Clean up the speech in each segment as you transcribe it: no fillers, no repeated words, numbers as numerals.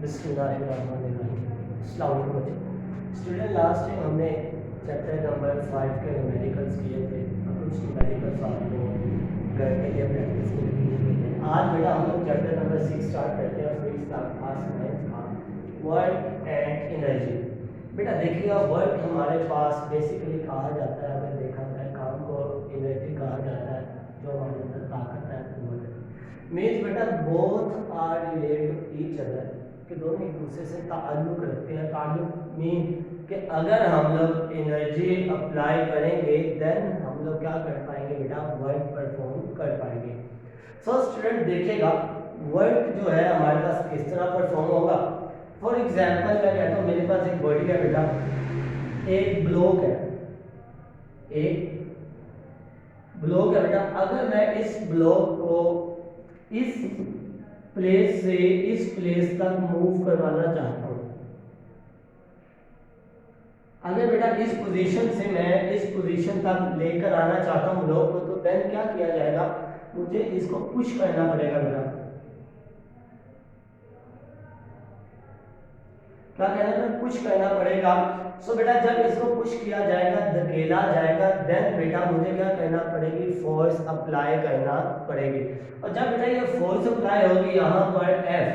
Student last time हमने chapter number 5 के numericals किए थे और कुछ न्यूमेरिकल्स आपको घर के लिए प्रैक्टिस के लिए किए थे। आज बेटा हम लोग चैप्टर नंबर 6 स्टार्ट करते हैं और फिर क्लास 9 का वर्क एंड एनर्जी। बेटा देखिएगा वर्क हमारे पास बेसिकली कहा जाता है, अगर देखा जाए काम को एनर्जी कहा जाता है, जो हमारे अंदर ताकत है वर्क मीन्स बेटा both are related to each other, कि दोनों एक दूसरे से ताल्लुक रखते हैं। ताल्लुक मीन कि अगर हम लोग एनर्जी अप्लाई करेंगे देन हम लोग क्या कर पाएंगे बेटा, वर्क परफॉर्म कर पाएंगे। सो स्टूडेंट देखिएगा वर्क जो है हमारे पास किस तरह परफॉर्म होगा। फॉर एग्जाम्पल मैं कहता हूँ मेरे पास एक बॉडी है बेटा, एक ब्लॉक है, एक ब्लॉक है बेटा। अगर मैं इस ब्लॉक को इस प्लेस से इस प्लेस तक मूव करवाना चाहता हूं, अगर बेटा इस पोजीशन से मैं इस पोजीशन तक लेकर आना चाहता हूं ब्लॉक को, तो देन क्या किया जाएगा, मुझे इसको पुश करना पड़ेगा बेटा। क्या कहना है, पुश करना पड़ेगा। सो बेटा जब इसको पुश किया जाएगा, धकेला जाएगा, देन बेटा मुझे क्या करना पड़ेगी, फोर्स अप्लाई करना पड़ेगी। और जब बेटा ये फोर्स अप्लाई होगी यहाँ पर F,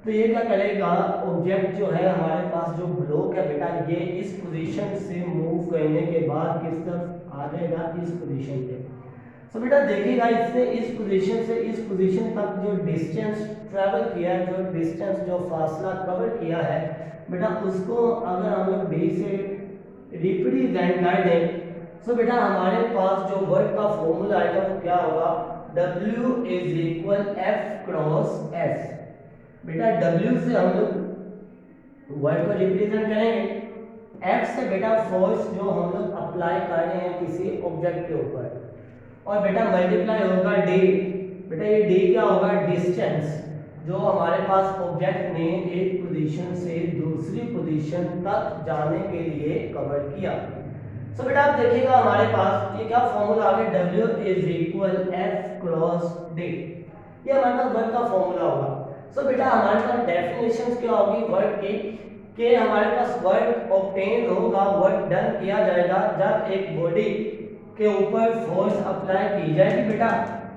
तो ये क्या करेगा, ऑब्जेक्ट जो है हमारे पास जो ब्लॉक है बेटा, ये इस पोजीशन से मूव करने के बाद किस तरफ आ जाएगा, इस पोजीशन पे। सो बेटा देखिएगा इसने इस पोजीशन से इस पोजीशन तक जो डिस्टेंस ट्रेवल किया है, जो डिस्टेंस जो फासला कवर किया है बेटा, उसको अगर हम लोग डी से रिप्रेजेंट कर दें, सो बेटा हमारे पास जो वर्क का फॉर्मूला आएगा वो क्या होगा, W is equal F cross S। बेटा W से हम लोग वर्क को रिप्रेजेंट करेंगे, F से बेटा फोर्स जो हम लोग अप्लाई कर रहे हैं किसी ऑब्जेक्ट के ऊपर, और बेटा मल्टीप्लाई होगा D। बेटा ये D क्या होगा, डिस्टेंस जो हमारे पास ऑब्जेक्ट ने एक पोजीशन से दूसरी पोजीशन तक जाने के लिए कवर किया। सो बेटा आप देखिएगा हमारे पास ये क्या फॉर्मूला आ गया, W is equal F cross D। ये हमारे पास वर्क का फॉर्मूला होगा। सो बेटा हमारे पास डेफिनेशंस क्या होगी वर्क की, कि हमारे पास वर्क ऑब्टेन होगा, वर्क डन किया जाएगा जब एक बॉडी के ऊपर फोर्स अप्लाई की जाएगी बेटा,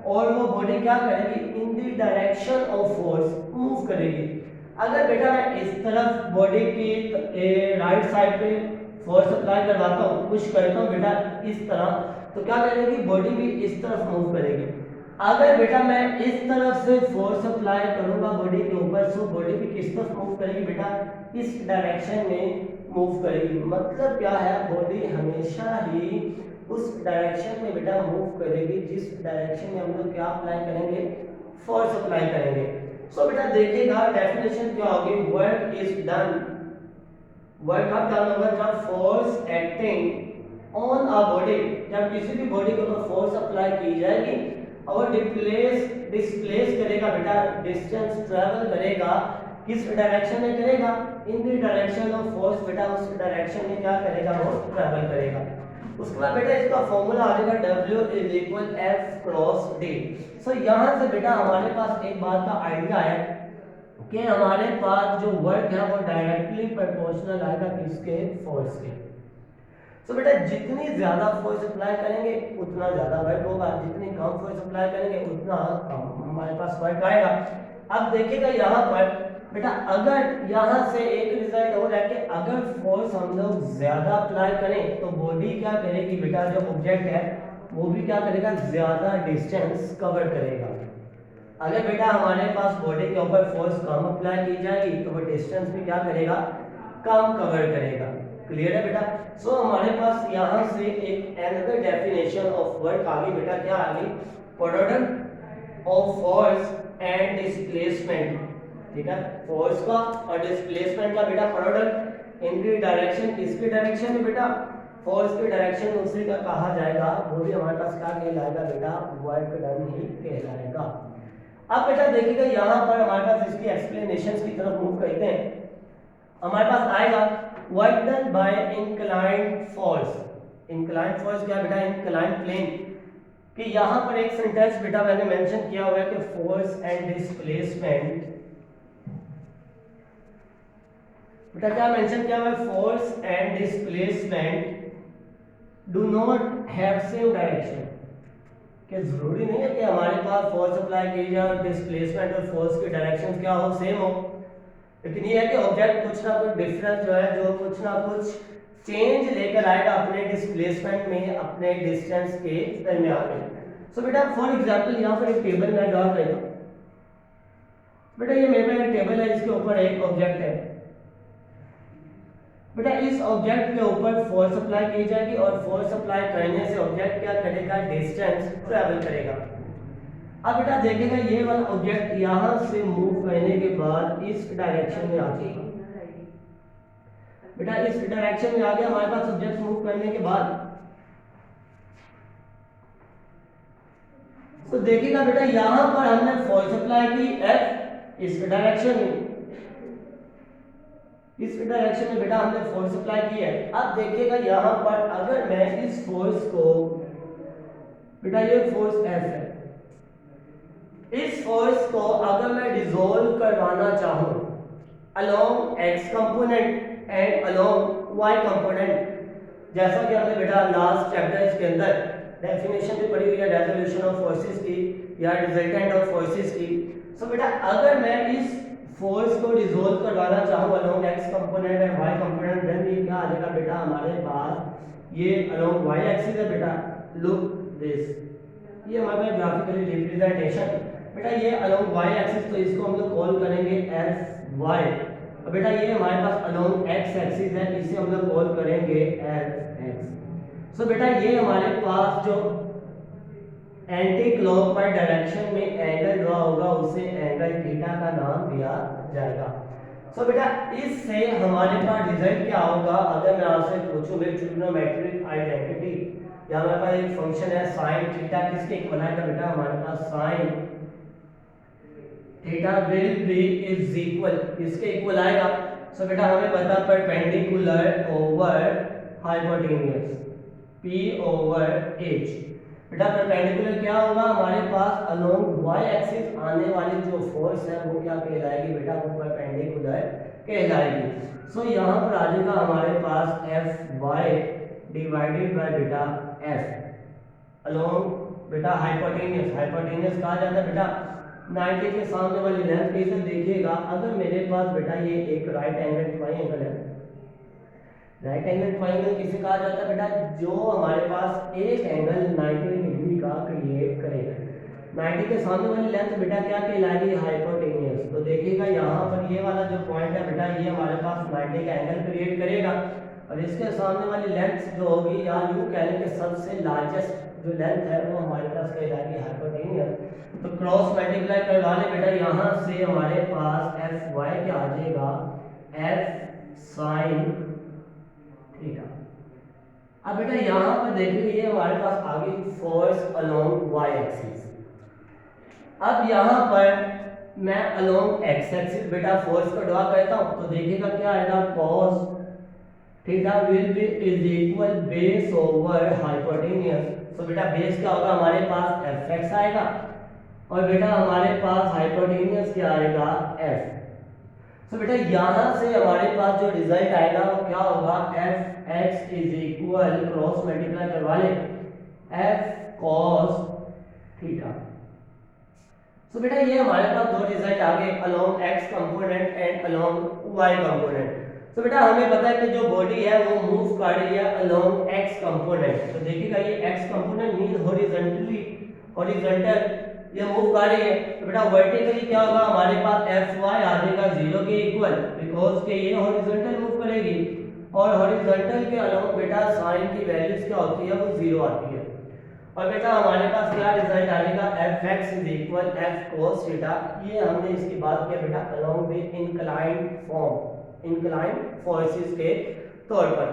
और वो बॉडी क्या करेगी, इन the direction of force move करेगी। अगर बेटा मैं इस तरफ बॉडी की राइट साइड पे फोर्स अप्लाई करवाता हूँ, पुश करता हूँ बेटा इस तरह, तो क्या करेगी, बॉडी भी इस तरफ मूव करेगी। अगर बेटा मैं इस तरफ से फोर्स अप्लाई करूंगा बॉडी के ऊपर, सो बॉडी भी किस तरफ मूव करेगी बेटा, इस डायरेक्शन में मूव करेगी। मतलब क्या है, बॉडी हमेशा ही उस डायरेक्शन में बेटा मूव करेगी जिस डायरेक्शन में हम लोग क्या अप्लाई करेंगे, फोर्स अप्लाई करेंगे। सो बेटा देखिएगा डेफिनेशन क्या होगी, वर्क इज डन, वर्क कब डन होगा, जब force acting on a body, जब किसी भी बॉडी के ऊपर फोर्स अप्लाई की जाएगी और डिस्प्लेस करेगा बेटा, डिस्टेंस ट्रेवल करेगा, किस डायरेक्शन में करेगा, इन द डायरेक्शन ऑफ फोर्स बेटा, उस डायरेक्शन में क्या करेगा, वो ट्रेवल करेगा। उसके बाद बेटा इसका फॉर्मूला आ जाएगा W is equal F cross D। सो यहाँ से बेटा हमारे पास एक बात का आइडिया है कि हमारे पास जो वर्क है वो डायरेक्टली प्रोपोर्शनल आएगा किसके, फोर्स के। सो बेटा जितनी ज्यादा फोर्स अप्लाई करेंगे उतना ज्यादा वर्क होगा, जितनी कम फोर्स अप्लाई करेंगे उतना कम हमारे पास वर्क आएगा। अब देखिएगा यहाँ पर बेटा, अगर यहाँ से एक रिजल्ट हो रहा है कि अगर फोर्स हम लोग ज्यादा अप्लाई करें तो बॉडी क्या करेगी बेटा, जो ऑब्जेक्ट है वो भी क्या करेगा, ज्यादा डिस्टेंस कवर करेगा। अगर बेटा हमारे पास बॉडी के ऊपर फोर्स कम अप्लाई की जाएगी तो वो डिस्टेंस भी क्या करेगा, कम कवर करेगा। क्लियर है बेटा। सो हमारे पास यहाँ से एक अनदर डेफिनेशन ऑफ वर्क आ गई बेटा, क्या आ गई, product of force and displacement. ठीक है, फोर्स का और डिस्प्लेसमेंट का बेटा प्रोडक्ट इनकी डायरेक्शन, किसकी डायरेक्शन में बेटा, फोर्स की डायरेक्शन उसी का कहा जाएगा, वो भी हमारे पास क्या कहलाएगा बेटा, वर्क डन ही कहलाएगा। अब बेटा देखिएगा यहाँ पर हमारे पास इसकी एक्सप्लेनेशंस की तरफ मूव करते हैं। हमारे पास आएगा work done by inclined force. Inclined force क्या बेटा, इंक्लाइंड प्लेन, कि यहाँ पर एक सेंटेंस बेटा मैंने मेंशन किया हुआ है कि फोर्स एंड डिस्प्लेसमेंट बेटा क्या मेंशन किया हुआ है, force and displacement do not have same direction, कि जरूरी नहीं है कि हमारे पास फोर्स अप्लाई की जाए और डिस्प्लेसमेंट और फोर्स की डायरेक्शन क्या हो, सेम हो, लेकिन ये है कि ऑब्जेक्ट कुछ ना कुछ डिफरेंस जो है, जो कुछ ना कुछ चेंज लेकर आएगा अपने डिस्प्लेसमेंट में, अपने डिस्टेंस के दरमियान में। सो बेटा फॉर एग्जांपल यहाँ पर एक टेबल मैं ड्रॉ करता हूँ। बेटा ये मेरे पास एक टेबल है, इसके ऊपर एक ऑब्जेक्ट है। बेटा इस ऑब्जेक्ट के ऊपर फोर्स अप्लाई की जाएगी और फोर्स अप्लाई करने से ऑब्जेक्ट क्या करेगा, डिस्टेंस ट्रैवल करेगा। अब बेटा देखेगा ये वाला ऑब्जेक्ट यहाँ से मूव करने के बाद इस डायरेक्शन में आ जाएगा। बेटा इस डायरेक्शन में आ गया हमारे पास ऑब्जेक्ट मूव करने के बाद। तो देखिएगा बेटा यहाँ पर हमने फोर्स अप्लाई की F इस डायरेक्शन में, इस डायरेक्शन में बेटा हमने फोर्स अप्लाई की है। अब देखिएगा यहाँ पर अगर मैं इस फोर्स को, बेटा ये फोर्स F है, इस फोर्स को अगर मैं डिसॉल्व करवाना चाहूँ along x component and along y component, जैसा कि हमने बेटा लास्ट चैप्टर के अंदर डेफिनेशन भी पढ़ी हुई है रेजोल्यूशन ऑफ फोर्सेस की या रिजल्टेंट ऑफ फोर्सेस की। सो बेटा अगर मैं इस फोर्स को डिसॉल्व करवाना चाहूँ along x component and y component, then ये क्या आ जाएगा बेटा हमारे पास, ये अलोंग y एक्सिस है बेटा, लुक दिस, ये हमारे पास ग्राफिकली रिप्रेजेंटेशन। बेटा ये अलोंग y एक्सिस, तो इसको हम लोग कॉल करेंगे fy। और बेटा ये हमारे पास अलोंग x एक्सिस है, इसे हम लोग कॉल करेंगे fx। सो बेटा ये हमारे पास जो एंटी क्लॉकवाइज डायरेक्शन में एंगल ड्रॉ होगा उसे एंगल थीटा का नाम दिया जाएगा। सो बेटा इससे हमारे पास रिजल्ट क्या होगा, अगर मैं आपसे पूछूं भाई ट्रिग्नोमेट्रिक आइडेंटिटी, या हमारे पास एक फंक्शन है साइन थीटा, किसके इक्वल आएगा बेटा, हमारे पास sine theta will be is equal, किसके इक्वल आएगा। सो बेटा हमें पता perpendicular over hypotenuse P over H। बेटा परपेंडिकुलर क्या होगा हमारे पास, अलोंग y एक्सिस आने वाली जो फोर्स है वो क्या कहलाएगी बेटा, वो परपेंडिकुलर कहलाएगी। सो यहाँ पर आ जाएगा हमारे पास Fy डिवाइडेड बाय बेटा F अलोंग बेटा हाइपोटेन्यूज, हाइपोटेन्यूज कहा जाता है बेटा 90 के सामने वाली लेंथ के। इसे देखिएगा अगर मेरे पास बेटा ये एक राइट एंगल ट्रायंगल है, राइट एंगल ट्रायंगल किसे कहा जाता है बेटा, जो हमारे पास एक एंगल 90 डिग्री का क्रिएट करेगा। 90 के सामने वाली लेंथ बेटा क्या कहलाएगी, हाइपोटेन्यूज। तो देखिएगा यहाँ पर ये वाला जो पॉइंट है बेटा, ये हमारे पास 90 का एंगल क्रिएट करेगा और इसके सामने वाली लेंथ जो होगी, या यूं कह लें कि सबसे लार्जेस्ट जो लेंथ है वो हमारे पास कहलाएगी हाइपोटेन्यूज। तो क्रॉस मल्टीप्लाई करवा ले बेटा, यहाँ से हमारे पास Fy क्या आ जाएगा, F साइन थीटा। अब बेटा यहाँ पर देखिए ये हमारे पास आ गई फोर्स अलोंग y एक्सिस। अब यहाँ पर मैं अलोंग x एक्सिस बेटा फोर्स को ड्रॉ करता हूँ, तो देखिएगा क्या आएगा, cos theta will be is equal base over hypotenuse. तो बेटा बेस क्या होगा हमारे पास, fx आएगा और बेटा हमारे पास हाइपोटेन्यूज क्या आएगा, f। तो बेटा यहाँ से हमारे पास जो रिजल्ट आएगा वो क्या होगा, fx is equal, cross multiply करवा ले, f cos थीटा। तो बेटा ये हमारे पास दो रिजल्ट आ गए along x component and along y component. तो बेटा हमें पता है कि जो बॉडी है वो मूव कर रही है अलोंग x कंपोनेंट। तो देखिएगा ये x component mean horizontally, horizontal ये मूव कर रही है। तो बेटा वर्टिकली क्या होगा हमारे पास, Fy आ जाएगा 0 के इक्वल, बिकॉज के ये हॉरिजॉन्टल मूव करेगी और हॉरिजॉन्टल के अलोंग बेटा साइन की वैल्यूज क्या होती है, वो 0 आती है। और बेटा हमारे पास क्या रिजल्ट आ जाएगा, Fx is equal F cos theta. ये हमने इसकी बात किया बेटा along with inclined form, inclined forces के तौर पर।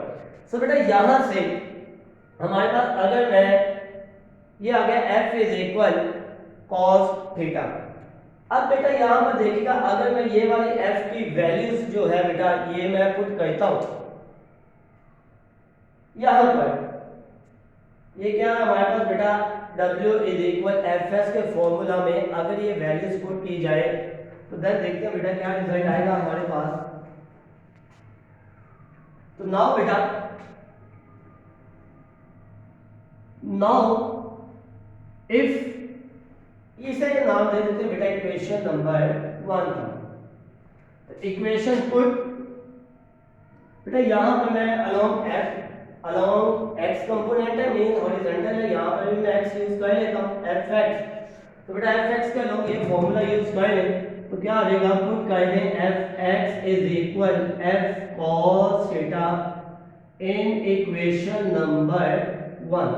सो बेटा यहाँ से हमारे पास अगर मैं ये आ गया F is equal cos theta. अब बेटा यहाँ पर देखिएगा अगर मैं ये वाली F की वैल्यूज जो है बेटा ये मैं पुट करता हूँ यहाँ पर, ये क्या है हमारे पास बेटा W इज इक्वल Fs के फॉर्मूला में अगर ये वैल्यूज पुट की जाए तो देन देखते हैं बेटा क्या रिजल्ट आएगा हमारे पास। तो नाउ बेटा, नाउ इफ इसे नाम दे देते हैं बेटा इक्वेशन नंबर 1 का। तो इक्वेशन पुट बेटा यहां पर मैं अलोंग x कंपोनेंट है, मीन हॉरिजॉन्टल है, यहां पर भी मैं x यूज कर लेता हूं fx। तो बेटा fx का लोग ये फॉर्मूला यूज कर ले तो क्या आ जाएगा, पुट कर दें fx is equal f cos theta in equation number 1।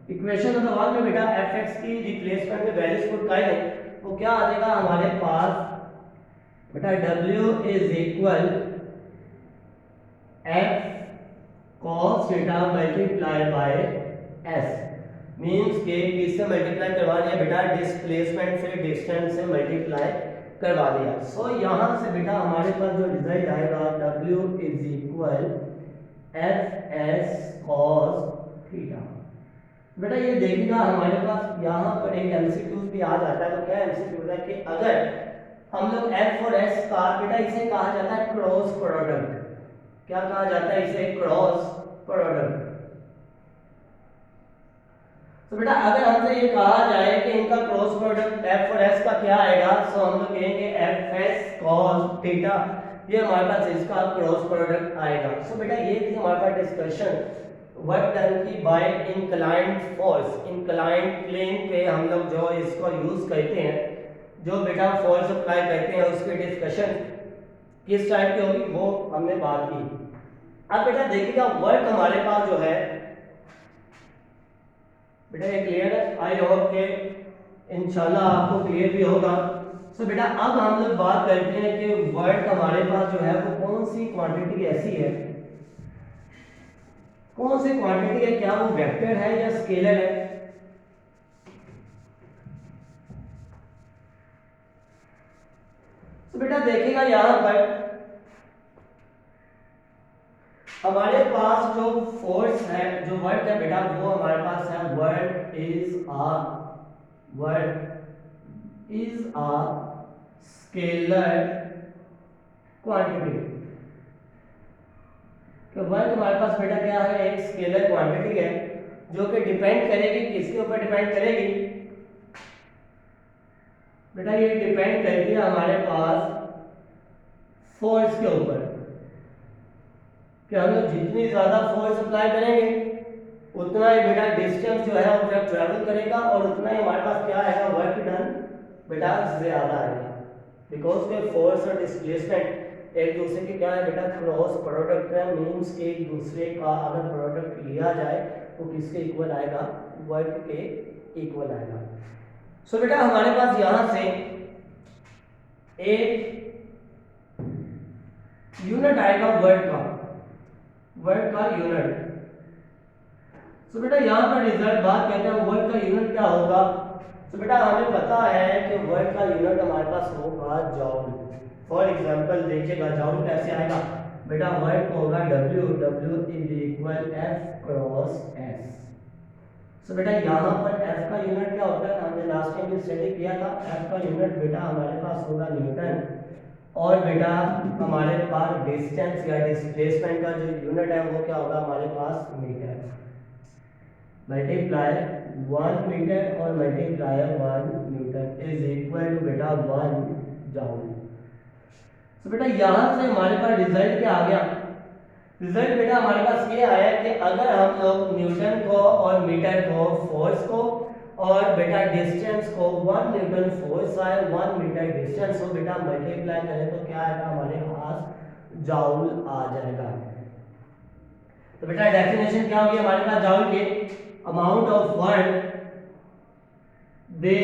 Equation number 1 में बेटा fx की रिप्लेसमेंट में वैल्यूज पुट कर दें तो क्या आ जाएगा हमारे पास बेटा w is equal f cos theta multiply by s, means के किससे मल्टीप्लाई करवा दिया बेटा, डिस्प्लेसमेंट से डिस्टेंस से मल्टीप्लाई करवा दिया। सो यहाँ से बेटा हमारे पास जो रिजल्ट आएगा w is equal F S cos theta. बेटा ये देखिएगा हमारे पास यहाँ पर एक एमसीक्यू भी आ जाता है। तो क्या एमसीक्यू होता है कि अगर हम लोग f और s का बेटा इसे कहा जाता है क्रॉस प्रोडक्ट। क्या कहा जाता है इसे, क्रॉस प्रोडक्ट। तो बेटा अगर हमसे ये कहा जाए कि इनका क्रॉस प्रोडक्ट f और s का क्या आएगा, सो हम लोग कहेंगे fs cos थीटा, ये हमारे पास इसका क्रॉस प्रोडक्ट आएगा। सो बेटा ये थी हमारे पास डिस्कशन वर्क डन की by inclined force. Inclined plane पे हम लोग जो इसको यूज करते हैं, जो बेटा फोर्स अप्लाई करते हैं, उसकी डिस्कशन किस टाइप की होगी वो हमने बात की। अब बेटा देखिएगा वर्क हमारे पास जो है बेटा ये क्लियर है, आई होप के इंशाल्लाह आपको क्लियर भी होगा। सो बेटा अब हम लोग बात करते हैं कि वर्क हमारे पास जो है वो कौन सी क्वांटिटी ऐसी है, कौन सी क्वांटिटी है, क्या वो वेक्टर है या स्केलर है। तो बेटा देखिएगा यहां पर हमारे पास जो फोर्स है, जो वर्क है बेटा, वो हमारे पास है work is a scalar quantity. तो वर्क हमारे पास बेटा क्या है, एक स्केलर क्वांटिटी है जो कि डिपेंड करेगी किसके ऊपर डिपेंड करेगी बेटा, ये डिपेंड करती है हमारे पास फोर्स के ऊपर कि हम लोग जितनी ज्यादा फोर्स अप्लाई करेंगे उतना ही बेटा डिस्टेंस जो है वो ट्रैवल करेगा और उतना ही हमारे पास क्या आएगा, वर्क डन बेटा ज्यादा आएगा। बिकॉज के फोर्स और डिस्प्लेसमेंट एक दूसरे के क्या है बेटा, क्रॉस प्रोडक्ट है, मींस के एक दूसरे का अगर प्रोडक्ट लिया जाए तो किसके इक्वल आएगा, वर्क के इक्वल आएगा। सो बेटा हमारे पास यहां से एक यूनिट आएगा वर्क का यूनिट। सो बेटा यहाँ पर रिजल्ट बात कहते हैं वर्क का यूनिट क्या होगा। तो बेटा हमें पता है कि वर्क का यूनिट हमारे पास होगा जॉउल। फॉर एग्जांपल देखिएगा जॉउल कैसे आएगा बेटा, वर्क होगा W is equal F cross S। सो बेटा यहाँ पर F का यूनिट क्या होता है, हमने लास्ट टाइम भी स्टडी किया था। F का यूनिट बेटा हमारे पास होगा न्यूटन, और बेटा हमारे पास डिस्टेंस या डिस्प्लेसमेंट का जो यूनिट है वो क्या होगा हमारे पास, मीटर। मल्टीप्लाई 1 मीटर और multiply 1 newton is equal to बेटा 1 जॉउल। तो बेटा यहाँ से हमारे पास रिजल्ट क्या आ गया, रिजल्ट बेटा हमारे पास ये आया कि अगर हम लोग न्यूटन को और मीटर को, फोर्स को और बेटा डिस्टेंस को 1 न्यूटन फोर्स आए 1 मीटर डिस्टेंस हो बेटा मल्टीप्लाई करें तो क्या आएगा हमारे पास, जॉउल आ जाएगा। तो बेटा डेफिनेशन क्या होगी हमारे पास जॉउल की, amount of work they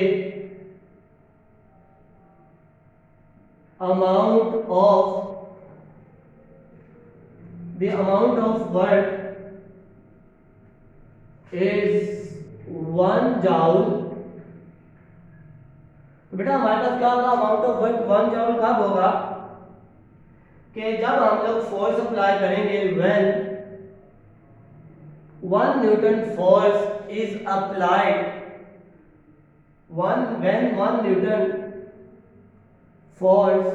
amount of work is 1 joule। तो बेटा हमारे पास क्या होगा, अमाउंट ऑफ वर्क 1 जॉउल कब होगा, कि जब हम लोग फोर्स अप्लाई करेंगे when 1 newton force is applied, when 1 newton force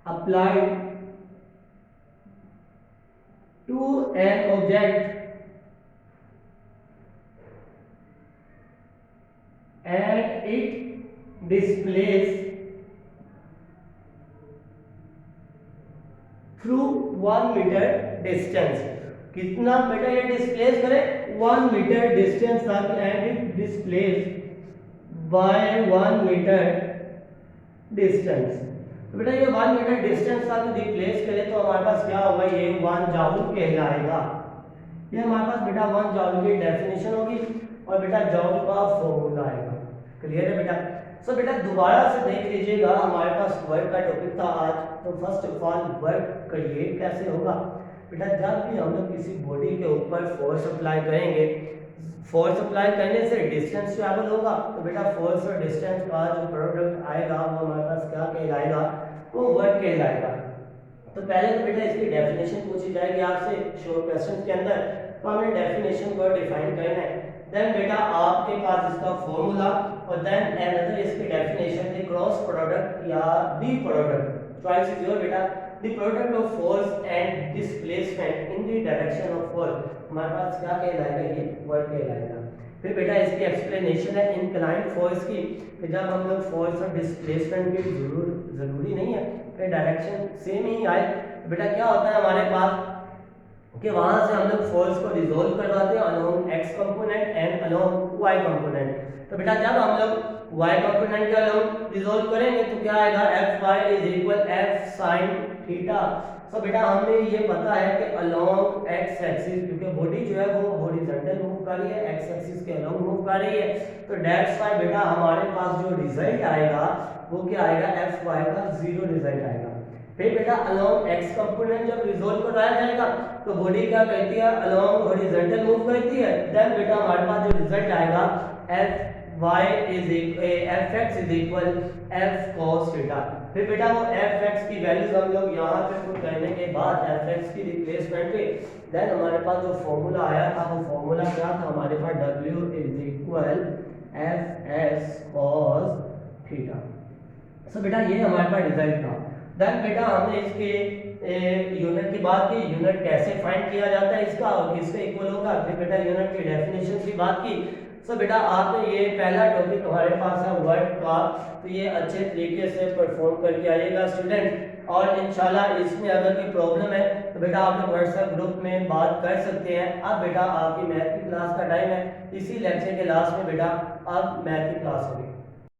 applied to an object and it displays through 1 metre distance. कितना बेटा ये डिस्प्लेस करे 1 मीटर डिस्टेंस तक, and it displace by 1 metre distance. तो बेटा ये 1 मीटर डिस्टेंस तक डिस्प्लेस करे तो हमारे पास क्या होगा, ये 1 जूल कहलाएगा। ये हमारे पास बेटा 1 जूल की डेफिनेशन होगी और बेटा जूल का फॉर्मूला आएगा। क्लियर है बेटा? सो बेटा दोबारा से देख लीजिएगा, हमारे पास वर्क का टॉपिक था आज। तो फर्स्ट ऑफ ऑल वर्क करिए कैसे होगा बेटा, जब भी हम लोग किसी बॉडी के ऊपर फोर्स अप्लाई करेंगे, फोर्स अप्लाई करने से डिस्टेंस ट्रैवल होगा, तो बेटा फोर्स और डिस्टेंस का जो प्रोडक्ट आएगा वो हमारे पास क्या कहलाएगा, वो वर्क कहलाएगा। तो पहले तो बेटा इसकी डेफिनेशन पूछी जाएगी आपसे शॉर्ट क्वेश्चन के अंदर, तो हमने डेफिनेशन को डिफाइन करना है। देन बेटा आपके पास इसका फॉर्मूला और देन अनदर इसकी डेफिनेशन, द क्रॉस प्रोडक्ट या the product, choice is your बेटा, the product of force and displacement in the direction of force, हमारे पास क्या कहलाएगा, ये वर्क कहलाएगा। फिर बेटा इसकी एक्सप्लेनेशन है इंक्लाइंड फोर्स की, कि जब हम लोग फोर्स और डिस्प्लेसमेंट की जरूरी नहीं है कि डायरेक्शन सेम ही आए, तो बेटा क्या होता है हमारे पास कि वहां से हम लोग फोर्स को रिजोल्व करवाते हैं along X component and along Y component. तो बेटा जब हम लोग वाई कंपोनेंट के अलोंग रिजोल्व करेंगे तो क्या आएगा, F Y is equal F sine theta. तो बेटा हमें ये पता है कि अलोंग एक्स एक्सिस, क्योंकि बॉडी जो है वो हॉरिजॉन्टल मूव कर रही है, एक्स एक्सिस के अलोंग मूव कर रही है, तो दैट्स व्हाई बेटा हमारे पास जो रिजल्ट आएगा वो क्या आएगा, एफ वाई का 0 रिजल्ट आएगा। फिर बेटा अलोंग एक्स कंपोनेंट जब रिजोल्व कराया जाएगा तो बॉडी क्या करती है, अलोंग हॉरिजॉन्टल मूव करती है, देन बेटा हमारे पास जो रिजल्ट आएगा F Y is F X is equal F cos theta. फिर बेटा वो एफ एक्स की वैल्यूज हम लोग यहाँ पे पुट करने के बाद एफ एक्स की रिप्लेसमेंट पे देन हमारे पास जो फॉर्मूला आया था वो फॉर्मूला क्या था हमारे पास, W is equal F S cos theta. So बेटा ये हमारे पास रिजल्ट था। देन बेटा हमने इसके यूनिट की बात की, यूनिट कैसे फाइंड किया जाता है इसका और किसके इक्वल होगा, फिर बेटा यूनिट की डेफिनेशन की बात की। सो बेटा आपने ये पहला टॉपिक हमारे पास है वर्क का, तो ये अच्छे तरीके से परफॉर्म करके आइएगा स्टूडेंट, और इंशाल्लाह इसमें अगर कोई प्रॉब्लम है तो बेटा आप लोग व्हाट्सएप ग्रुप में बात कर सकते हैं। अब बेटा आपकी मैथ की क्लास का टाइम है, इसी लेक्चर के लास्ट में बेटा अब मैथ की क्लास होगी।